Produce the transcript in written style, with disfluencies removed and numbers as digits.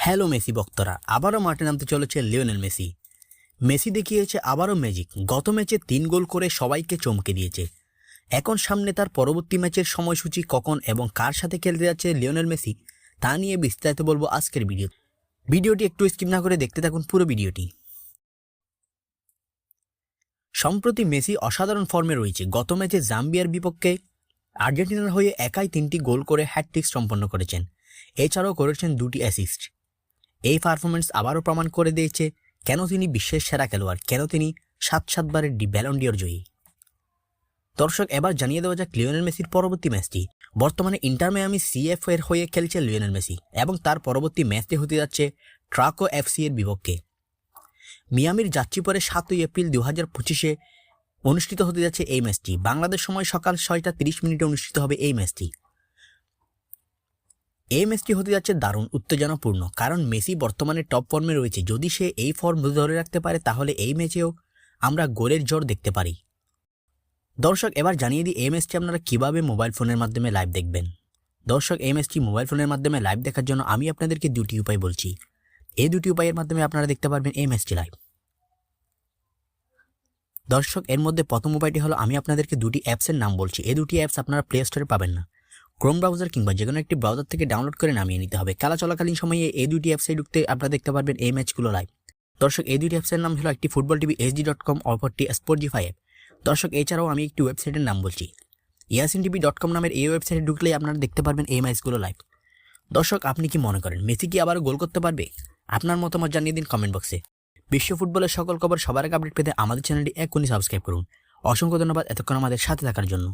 Hello Messi ভক্তরা, আবারও মাঠে নামতে চলেছে লিওনেল মেসি। মেসি দেখিয়েছে আবারও ম্যাজিক। গত ম্যাচে 3 গোল করে সবাইকে চমকে দিয়েছে। এখন সামনে তার পরবর্তী ম্যাচের সময়সূচি কখন এবং কার সাথে খেলতে যাচ্ছে লিওনেল মেসি তা নিয়ে বিস্তারিত বলবো আজকের ভিডিওটি একটু স্কিপ না করে দেখতে থাকুন পুরো ভিডিওটি। সম্প্রতি মেসি অসাধারণ ফর্মে রয়েছে। গত ম্যাচে জাম্বিয়ার বিপক্ষে আর্জেন্টিনার হয়ে একাই 3টি গোল করে হ্যাটট্রিক সম্পন্ন করেছেন। এছাড়াও করেছেন 2টি অ্যাসিস্ট। এই পারফরমেন্স আবারও প্রমাণ করে দিয়েছে কেন তিনি বিশ্বের সেরা খেলোয়াড়, কেন তিনি 7বারের ব্যালন ডি'র জয়ী। দর্শক, এবার জানিয়ে দেওয়া যাক লিওনেল মেসির পরবর্তী ম্যাচটি। বর্তমানে ইন্টার মিয়ামি CF এর হয়ে খেলছে লিওনেল মেসি এবং তার পরবর্তী ম্যাচটি হতে যাচ্ছে ট্রাকো FC এর বিপক্ষে। মিয়ামির যাত্রী পরে 7 এপ্রিল 2025 অনুষ্ঠিত হতে যাচ্ছে এই ম্যাচটি। বাংলাদেশ সময় সকাল 6:30 অনুষ্ঠিত হবে এই ম্যাচটি। এই ম্যাচটি হতে যাচ্ছে দারুণ উত্তেজনাপূর্ণ, কারণ মেসি বর্তমানে টপ ফর্মে রয়েছে। যদি সে এই ফর্ম ধরে রাখতে পারে তাহলে এই ম্যাচেও আমরা গোলের ঝড় দেখতে পারি। দর্শক, এবার জানিয়ে দিই এই ম্যাচটি আপনারা কিভাবে মোবাইল ফোনের মাধ্যমে লাইভ দেখবেন। দর্শক, এই ম্যাচটি মোবাইল ফোনের মাধ্যমে লাইভ দেখার জন্য আমি আপনাদেরকে 2টি উপায় বলছি। এই 2টি উপায়ের মাধ্যমে আপনারা দেখতে পারবেন এই ম্যাচটি লাইভ। দর্শক, এর মধ্যে প্রথম উপায়টি হলো আমি আপনাদেরকে 2টি অ্যাপসের নাম বলছি। এই 2টি অ্যাপস আপনারা প্লে স্টোরে পাবেন না। ক্রোম ব্রাউজার কিংবা যে কোনো একটি ব্রাউজার থেকে ডাউনলোড করে নামিয়ে নিতে হবে। খেলা চলাকালীন সময়ে এই 2টি অ্যাপসে ঢুকতে আপনারা দেখতে পারবেন এই ম্যাচগুলো লাইভ। দর্শক, এই 2টি অ্যাপসের নাম হলো একটি ফুটবল টিভি HD.com অপরটি Sportify অ্যাপ। দর্শক, এছাড়াও আমি একটি ওয়েবসাইটের নাম বলছি। YasinTV.com নামের এই ওয়েবসাইটে ঢুকলেই আপনারা দেখতে পারবেন এই ম্যাচগুলো লাইভ। দর্শক, আপনি কি মনে করেন মেসি কি আবারও গোল করতে পারবে? আপনার মতামত জানিয়ে দিন কমেন্ট বক্সে। বিশ্ব ফুটবলের সকল খবর সবার আগে আপডেট পেতে আমাদের চ্যানেলটি এখনই সাবস্ক্রাইব করুন। অসংখ্য ধন্যবাদ এতক্ষণ আমাদের সাথে থাকার জন্য।